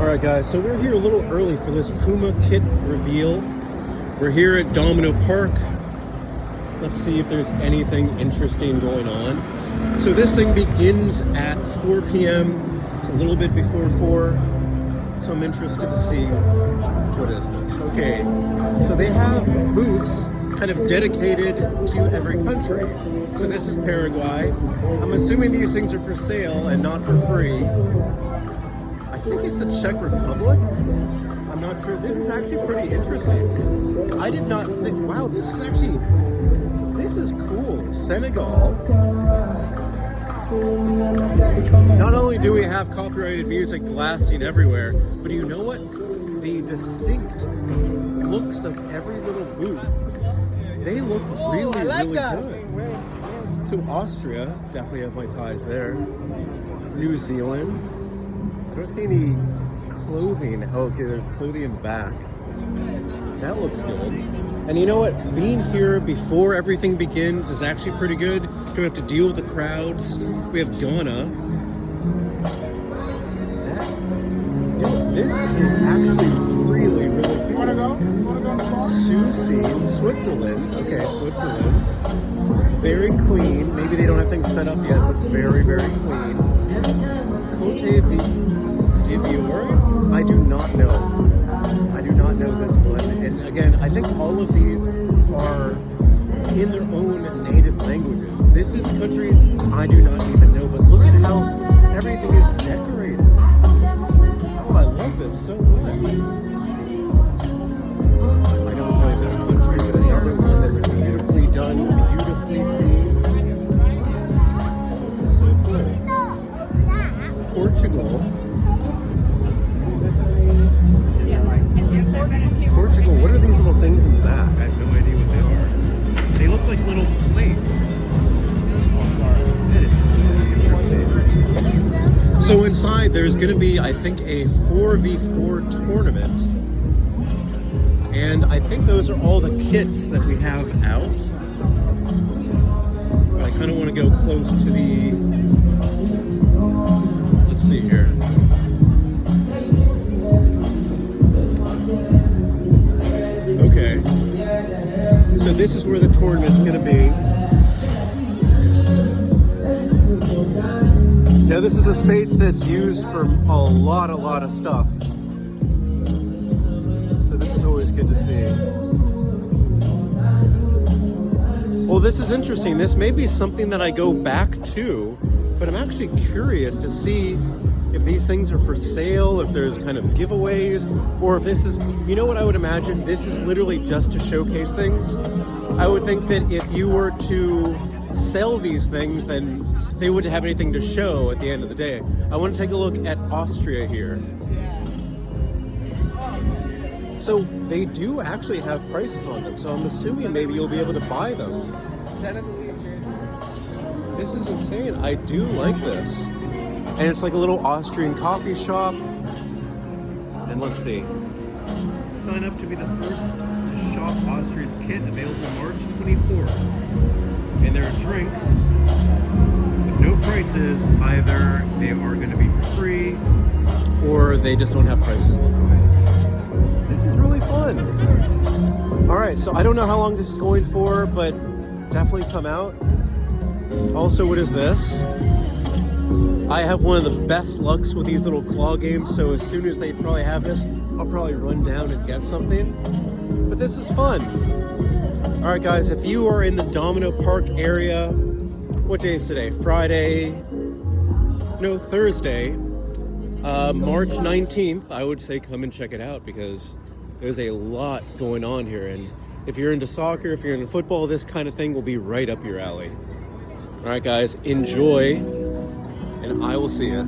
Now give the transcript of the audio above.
Alright guys, so we're here a little early for this Puma kit reveal. We're here at Domino Park. Let's see if there's anything interesting going on. So this thing begins at 4 p.m. It's a little bit before 4. So I'm interested to see, what is this? Okay, so they have booths kind of dedicated to every country. So this is Paraguay. I'm assuming these things are for sale and not for free. I think it's the Czech Republic. I'm not sure. This is actually pretty interesting. I did not think, wow, this is cool. Senegal. Not only do we have copyrighted music blasting everywhere, but you know what? The distinct looks of every little booth, they look really, really good. So Austria, definitely have my ties there. New Zealand. I don't see any clothing. Oh, okay, there's clothing in the back. That looks good. And you know what? Being here before everything begins is actually pretty good. Don't have to deal with the crowds. We have Ghana. This is actually really, really cool. Wanna go? Sushi, Switzerland. Okay, Switzerland. Very clean. Maybe they don't have things set up yet, but very, very clean. Cote d'Ivoire? I do not know. I do not know this one. And again, I think all of these are in their own native languages. This is a country I do not even know, but look at how everything is decorated. Oh, I love this so much. I don't know this country, but another one that's beautifully done, beautifully themed. So cool. Portugal. Portugal, what are these little things in the back? I have no idea what they are. They look like little plates. That is so interesting. So inside there's going to be, I think, a 4v4 tournament. And I think those are all the kits that we have out. But I kind of want to go close to the... Let's see here. Okay, so this is where the tournament's going to be. Now this is a space that's used for a lot of stuff. So this is always good to see. Well, this is interesting. This may be something that I go back to, but I'm actually curious to see if these things are for sale, if there's kind of giveaways, or if this is, you know what I would imagine? This is literally just to showcase things. I would think that if you were to sell these things, then they wouldn't have anything to show at the end of the day. I want to take a look at Austria here. So they do actually have prices on them, so I'm assuming maybe you'll be able to buy them. This is insane. I do like this. And it's like a little Austrian coffee shop. And let's see. Sign up to be the first to shop Austria's kit, available March 24th. And there are drinks with no prices. Either they are going to be for free, or they just don't have prices on them. This is really fun. Alright, so I don't know how long this is going for, but definitely come out. Also, what is this? I have one of the best lucks with these little claw games, so as soon as they probably have this, I'll probably run down and get something. But this is fun. Alright guys, if you are in the Domino Park area, what day is today? Friday? No, Thursday. March 19th, I would say come and check it out because there's a lot going on here. And if you're into soccer, if you're into football, this kind of thing will be right up your alley. Alright guys, enjoy. And I will see you.